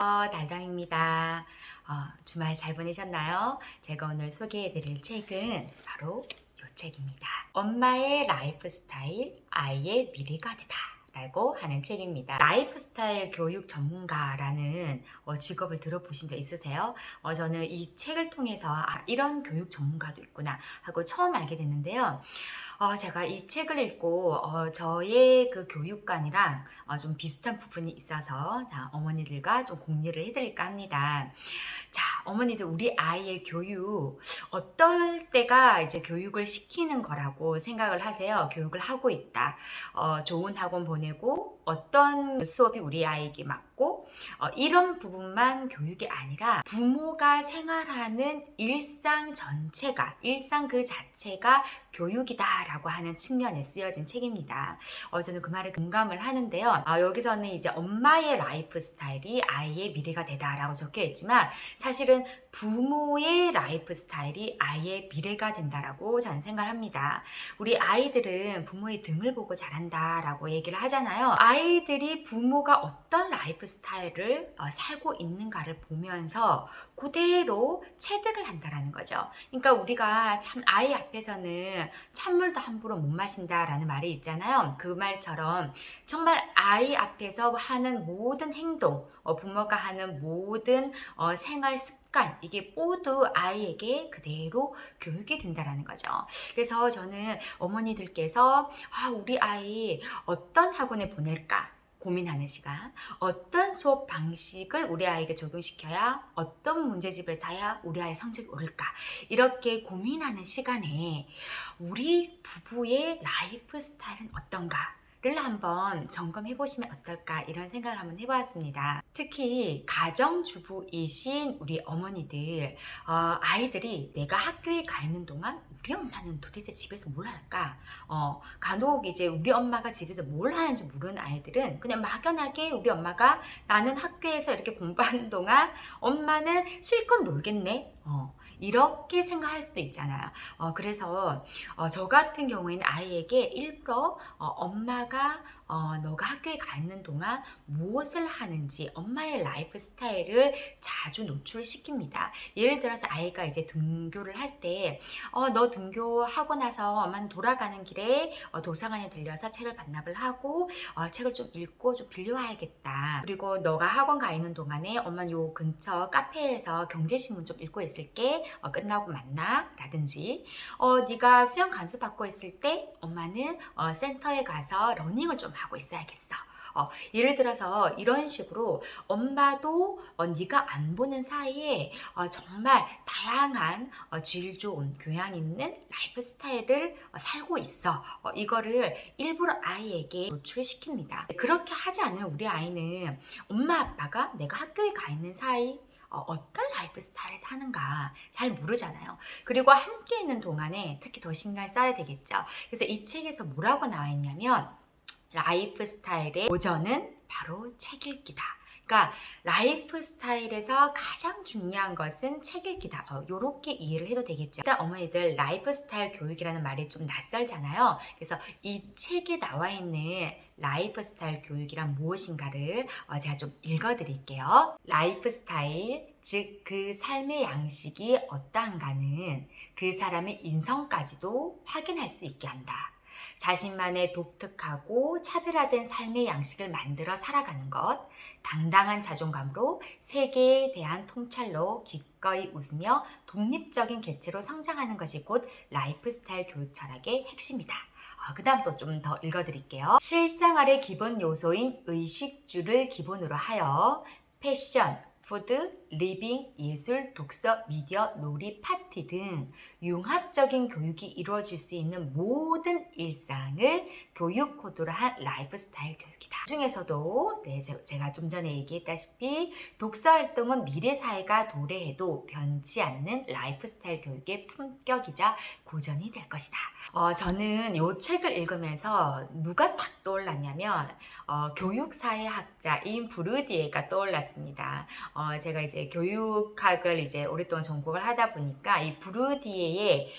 달담입니다. 주말 잘 보내셨나요? 제가 오늘 소개해드릴 책은 바로 이 책입니다. 엄마의 라이프 스타일, 아이의 미래가 되다 라고 하는 책입니다. 라이프 스타일 교육 전문가라는 직업을 들어보신 적 있으세요? 저는 이 책을 통해서 이런 교육 전문가도 있구나 하고 처음 알게 됐는데요. 제가 이 책을 읽고 저의 그 교육관이랑 좀 비슷한 부분이 있어서 어머니들과 좀 공유를 해드릴까 합니다. 자, 어머니들 우리 아이의 교육 어떨 때가 이제 교육을 시키는 거라고 생각을 하세요? 교육을 하고 있다. 좋은 학원 보내고 어떤 수업이 우리 아이에게 맞고 이런 부분만 교육이 아니라 부모가 생활하는 일상 전체가 일상 그 자체가 교육이다라고 하는 측면에 쓰여진 책입니다. 저는 그 말에 공감을 하는데요. 여기서는 이제 엄마의 라이프 스타일이 아이의 미래가 되다라고 적혀 있지만 사실은 부모의 라이프 스타일이 아이의 미래가 된다라고 저는 생각합니다. 우리 아이들은 부모의 등을 보고 자란다라고 얘기를 하잖아요. 아이들이 부모가 어떤 라이프 스타일을 살고 있는가를 보면서 그대로 체득을 한다라는 거죠. 그러니까 우리가 참 아이 앞에서는 찬물도 함부로 못 마신다라는 말이 있잖아요. 그 말처럼 정말 아이 앞에서 하는 모든 행동, 부모가 하는 모든 생활 습관, 이게 모두 아이에게 그대로 교육이 된다라는 거죠. 그래서 저는 어머니들께서 우리 아이 어떤 학원에 보낼까 고민하는 시간, 어떤 수업 방식을 우리 아이에게 적용시켜야 어떤 문제집을 사야 우리 아이 성적이 오를까, 이렇게 고민하는 시간에 우리 부부의 라이프 스타일은 어떤가 를 한번 점검해 보시면 어떨까, 이런 생각을 한번 해보았습니다. 특히 가정주부이신 우리 어머니들, 아이들이 내가 학교에 가 있는 동안 우리 엄마는 도대체 집에서 뭘 할까, 간혹 이제 우리 엄마가 집에서 뭘 하는지 모르는 아이들은 그냥 막연하게 우리 엄마가 나는 학교에서 이렇게 공부하는 동안 엄마는 실컷 놀겠네, 이렇게 생각할 수도 있잖아요. 그래서 저 같은 경우에는 아이에게 일부러 엄마가 너가 학교에 가 있는 동안 무엇을 하는지 엄마의 라이프 스타일을 자주 노출시킵니다. 예를 들어서 아이가 이제 등교를 할 때 너 등교하고 나서 엄마는 돌아가는 길에 도서관에 들려서 책을 반납을 하고 책을 좀 읽고 좀 빌려와야겠다. 그리고 너가 학원 가 있는 동안에 엄마는 요 근처 카페에서 경제신문 좀 읽고 있을게. 끝나고 만나 라든지, 네가 수영 강습받고 있을 때 엄마는 센터에 가서 러닝을 좀 하고 있어야겠어. 예를 들어서 이런 식으로 엄마도 네가 안 보는 사이에 정말 다양한 질 좋은 교양 있는 라이프 스타일을 살고 있어. 이거를 일부러 아이에게 노출시킵니다. 그렇게 하지 않으면 우리 아이는 엄마 아빠가 내가 학교에 가 있는 사이 어떤 라이프 스타일을 사는가 잘 모르잖아요. 그리고 함께 있는 동안에 특히 더 신경 써야 되겠죠. 그래서 이 책에서 뭐라고 나와 있냐면, 라이프 스타일의 고전은 바로 책 읽기다. 그러니까 라이프 스타일에서 가장 중요한 것은 책 읽기다. 요렇게 이해를 해도 되겠죠. 일단 어머니들 라이프 스타일 교육이라는 말이 좀 낯설잖아요. 그래서 이 책에 나와 있는 라이프 스타일 교육이란 무엇인가를 제가 좀 읽어드릴게요. 라이프 스타일, 즉 그 삶의 양식이 어떠한가는 그 사람의 인성까지도 확인할 수 있게 한다. 자신만의 독특하고 차별화된 삶의 양식을 만들어 살아가는 것, 당당한 자존감으로 세계에 대한 통찰로 기꺼이 웃으며 독립적인 개체로 성장하는 것이 곧 라이프 스타일 교육 철학의 핵심이다. 그 다음 또 좀 더 읽어드릴게요. 실생활의 기본 요소인 의식주를 기본으로 하여 패션, 푸드, 리빙, 예술, 독서, 미디어, 놀이, 파티 등 융합적인 교육이 이루어질 수 있는 모든 일상을 교육 코드로 한 라이프 스타일 교육이다. 그 중에서도 제가 좀 전에 얘기했다시피 독서 활동은 미래 사회가 도래해도 변치 않는 라이프 스타일 교육의 품격이자 고전이 될 것이다. 저는 이 책을 읽으면서 누가 딱 떠올랐냐면 교육사회 학자인 브루디에가 떠올랐습니다. 제가 이제 교육학을 이제 오랫동안 전공을 하다 보니까 이 브루디에의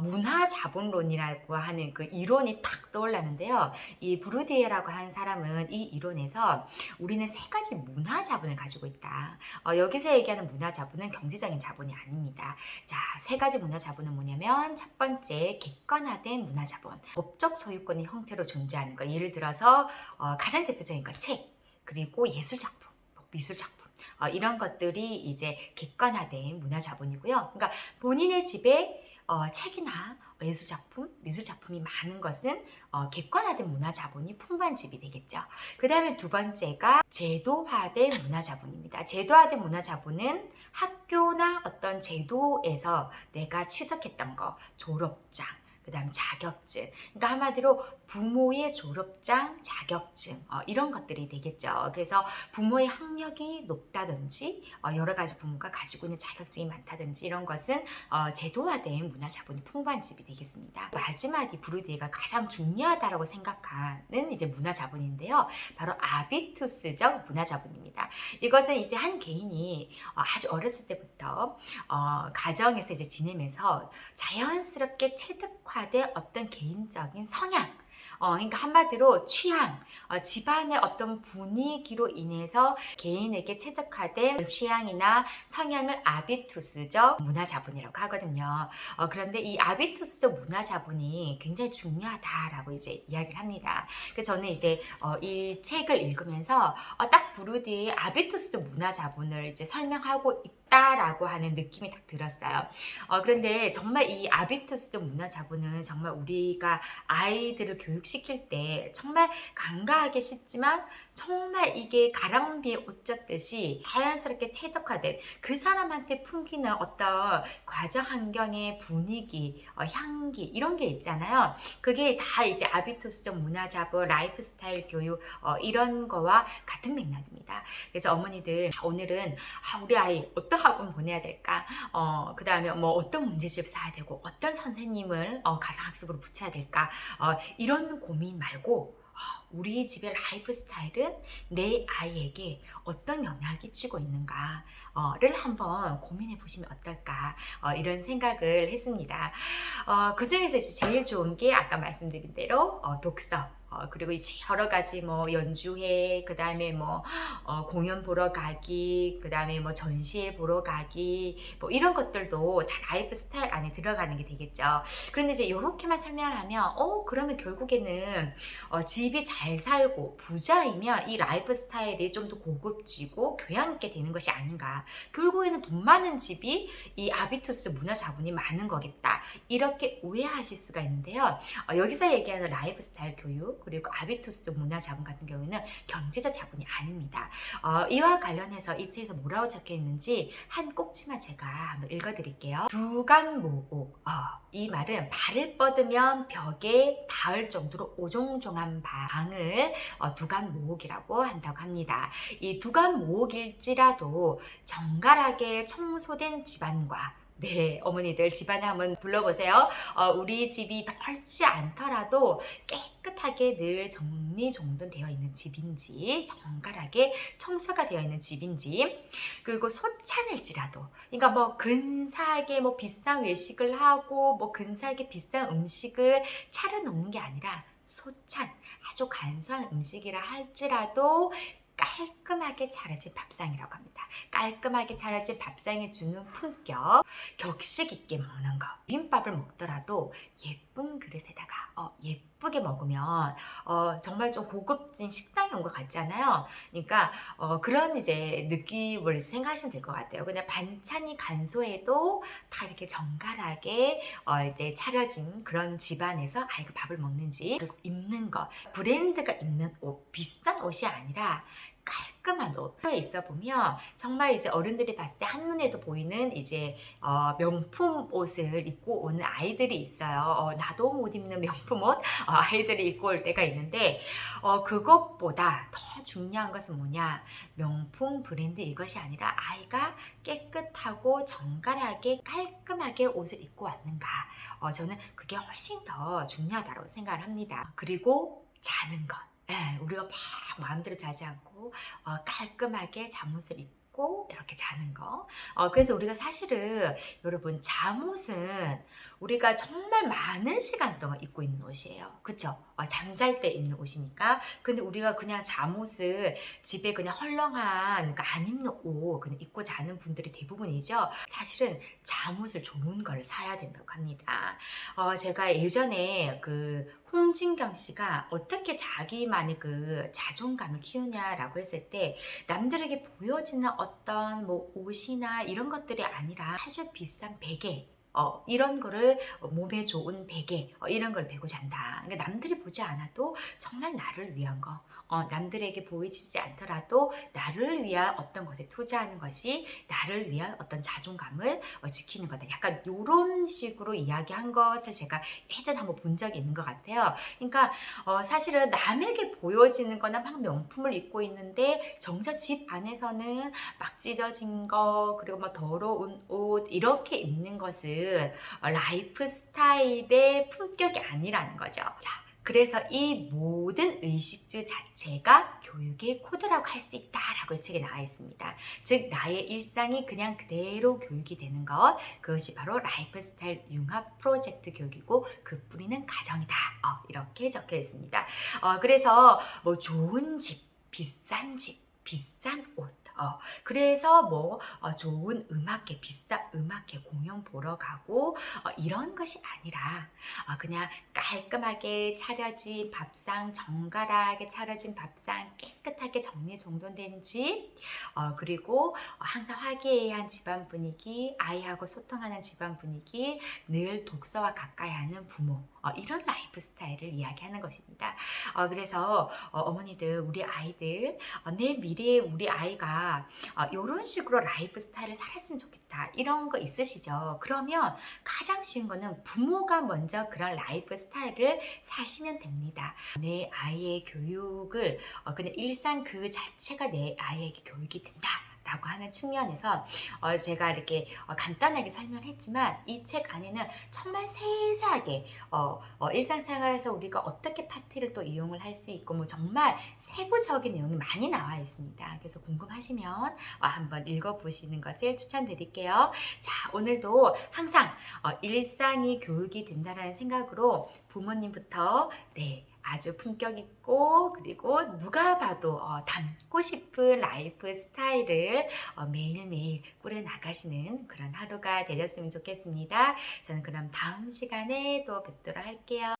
문화 자본론이라고 하는 그 이론이 딱 떠올랐는데요. 이 브루디에라고 하는 사람은 이 이론에서 우리는 세 가지 문화 자본을 가지고 있다. 여기서 얘기하는 문화 자본은 경제적인 자본이 아닙니다. 자, 세 가지 문화 자본은 뭐냐면 첫 번째 객관화된 문화 자본, 법적 소유권의 형태로 존재하는 거. 예를 들어서 가장 대표적인 건 책, 그리고 예술 작품, 미술 작품. 이런 것들이 이제 객관화된 문화 자본이고요. 그러니까 본인의 집에 책이나 예술 작품, 미술 작품이 많은 것은 객관화된 문화 자본이 풍부한 집이 되겠죠. 그 다음에 두 번째가 제도화된 문화 자본입니다. 제도화된 문화 자본은 학교나 어떤 제도에서 내가 취득했던 거, 졸업장, 그 다음 자격증, 그러니까 한마디로 부모의 졸업장, 자격증 이런 것들이 되겠죠. 그래서 부모의 학력이 높다든지 여러 가지 부모가 가지고 있는 자격증이 많다든지 이런 것은 제도화된 문화 자본이 풍부한 집이 되겠습니다. 마지막이 브루디에가 가장 중요하다고 생각하는 이제 문화 자본인데요. 바로 아비투스적 문화 자본입니다. 이것은 이제 한 개인이 아주 어렸을 때부터 가정에서 이제 지내면서 자연스럽게 체득화된 어떤 개인적인 성향, 그러니까 한마디로 취향, 집안의 어떤 분위기로 인해서 개인에게 체득화된 취향이나 성향을 아비투스적 문화 자본이라고 하거든요. 그런데 이 아비투스적 문화 자본이 굉장히 중요하다라고 이제 이야기를 합니다. 그래서 저는 이제 이 책을 읽으면서 딱 브루디의 아비투스적 문화 자본을 이제 설명하고 있다라고 하는 느낌이 딱 들었어요. 그런데 정말 이 아비투스적 문화 자본은 정말 우리가 아이들을 교육시킬 때 정말 간과하기 쉽지만 정말 이게 가랑비에 옷 젖듯이 자연스럽게 체득화된 그 사람한테 풍기는 어떤 과정 환경의 분위기, 향기 이런 게 있잖아요. 그게 다 이제 아비투스적 문화 자본, 라이프 스타일 교육 이런 거와 같은 맥락입니다. 그래서 어머니들 오늘은 우리 아이 어떤 학원 보내야 될까? 그 다음에 뭐 어떤 문제집 사야 되고 어떤 선생님을 가상학습으로 붙여야 될까? 이런 고민 말고 우리 집의 라이프 스타일은 내 아이에게 어떤 영향을 끼치고 있는가를 한번 고민해 보시면 어떨까 이런 생각을 했습니다. 그 중에서 이제 제일 좋은 게 아까 말씀드린 대로 독서, 그리고 이제 여러 가지 뭐 연주회, 그 다음에 뭐 공연 보러 가기, 그 다음에 뭐 전시회 보러 가기, 뭐 이런 것들도 다 라이프 스타일 안에 들어가는 게 되겠죠. 그런데 이제 이렇게만 설명을 하면 그러면 결국에는 집이 잘 살고 부자이면 이 라이프 스타일이 좀 더 고급지고 교양 있게 되는 것이 아닌가. 결국에는 돈 많은 집이 이 아비투스 문화 자본이 많은 거겠다. 이렇게 오해하실 수가 있는데요. 여기서 얘기하는 라이프 스타일 교육 그리고 아비투스 문화 자본 같은 경우에는 경제적 자본이 아닙니다. 이와 관련해서 이 책에서 뭐라고 적혀 있는지 한 꼭지만 제가 한번 읽어드릴게요. 두간모옥. 이 말은 발을 뻗으면 벽에 닿을 정도로 오종종한 방을 두간모옥이라고 한다고 합니다. 이 두간모옥일지라도 정갈하게 청소된 집안과 네, 어머니들 집안에 한번 둘러보세요. 우리 집이 넓지 않더라도 깨끗하게 늘 정리정돈되어 있는 집인지, 정갈하게 청소가 되어 있는 집인지, 그리고 소찬일지라도, 그러니까 뭐 근사하게 뭐 비싼 외식을 하고, 뭐 근사하게 비싼 음식을 차려놓는 게 아니라 소찬, 아주 간소한 음식이라 할지라도 깔끔하게 차려진 밥상이라고 합니다. 깔끔하게 차려진 밥상이 주는 품격, 격식 있게 먹는 거. 비빔밥을 먹더라도 예쁜 그릇에다가 예쁘게 먹으면 정말 좀 고급진 식당에 온 것 같잖아요. 그러니까 그런 이제 느낌을 생각하시면 될 것 같아요. 그냥 반찬이 간소해도 다 이렇게 정갈하게 이제 차려진 그런 집안에서 아이가 밥을 먹는지, 그리고 입는 거, 브랜드가 입는 옷, 비싼 옷이 아니라 깔끔한 옷에 있어 보면 정말 이제 어른들이 봤을 때 한눈에도 보이는 이제 명품 옷을 입고 오는 아이들이 있어요. 나도 못 입는 명품 옷 아이들이 입고 올 때가 있는데 그것보다 더 중요한 것은 뭐냐, 명품 브랜드 이것이 아니라 아이가 깨끗하고 정갈하게 깔끔하게 옷을 입고 왔는가, 저는 그게 훨씬 더 중요하다고 생각을 합니다. 그리고 자는 것. 우리가 막 마음대로 자지 않고 깔끔하게 잠옷을 입고 입고 이렇게 자는 거. 그래서 우리가 사실은 여러분 잠옷은 우리가 정말 많은 시간 동안 입고 있는 옷이에요. 그쵸? 잠잘 때 입는 옷이니까. 근데 우리가 그냥 잠옷을 집에 그냥 헐렁한 그러니까 안 입는 옷 그냥 입고 자는 분들이 대부분이죠. 사실은 잠옷을 좋은 걸 사야 된다고 합니다. 제가 예전에 그 홍진경 씨가 어떻게 자기만의 그 자존감을 키우냐라고 했을 때 남들에게 보여지는 어떤 뭐 옷이나 이런 것들이 아니라 아주 비싼 베개 이런 거를 몸에 좋은 베개 이런 걸 메고 잔다. 그러니까 남들이 보지 않아도 정말 나를 위한 거 남들에게 보이지 않더라도 나를 위한 어떤 것에 투자하는 것이 나를 위한 어떤 자존감을 지키는 거다. 약간 이런 식으로 이야기한 것을 제가 예전에 한번 본 적이 있는 것 같아요. 그러니까 사실은 남에게 보여지는 거나 막 명품을 입고 있는데 정작 집 안에서는 막 찢어진 거 그리고 막 더러운 옷 이렇게 입는 것은 라이프 스타일의 품격이 아니라는 거죠. 자, 그래서 이 모든 의식주 자체가 교육의 코드라고 할 수 있다라고 이 책에 나와 있습니다. 즉 나의 일상이 그냥 그대로 교육이 되는 것, 그것이 바로 라이프 스타일 융합 프로젝트 교육이고 그 뿌리는 가정이다. 이렇게 적혀 있습니다. 그래서 뭐 좋은 집, 비싼 집, 비싼 옷 그래서 뭐 좋은 음악회, 비싼 음악회 공연 보러 가고 이런 것이 아니라 그냥 깔끔하게 차려진 밥상, 정갈하게 차려진 밥상, 깨끗하게 정리정돈된 집 그리고 항상 화기애애한 집안 분위기, 아이하고 소통하는 집안 분위기, 늘 독서와 가까이 하는 부모 이런 라이프 스타일을 이야기하는 것입니다. 그래서 어머니들, 우리 아이들 내 미래에 우리 아이가 이런 식으로 라이프 스타일을 살았으면 좋겠다 이런 거 있으시죠? 그러면 가장 쉬운 거는 부모가 먼저 그런 라이프 스타일을 사시면 됩니다. 내 아이의 교육을 그냥 일상 그 자체가 내 아이에게 교육이 된다 라고 하는 측면에서 제가 이렇게 간단하게 설명했지만 이 책 안에는 정말 세세하게 일상생활에서 우리가 어떻게 파티를 또 이용을 할 수 있고 뭐 정말 세부적인 내용이 많이 나와 있습니다. 그래서 궁금하시면 한번 읽어보시는 것을 추천드릴게요. 자, 오늘도 항상 일상이 교육이 된다는 생각으로 부모님부터 아주 품격 있고 그리고 누가 봐도 닮고 싶은 라이프 스타일을 매일매일 꾸려 나가시는 그런 하루가 되셨으면 좋겠습니다. 저는 그럼 다음 시간에 또 뵙도록 할게요.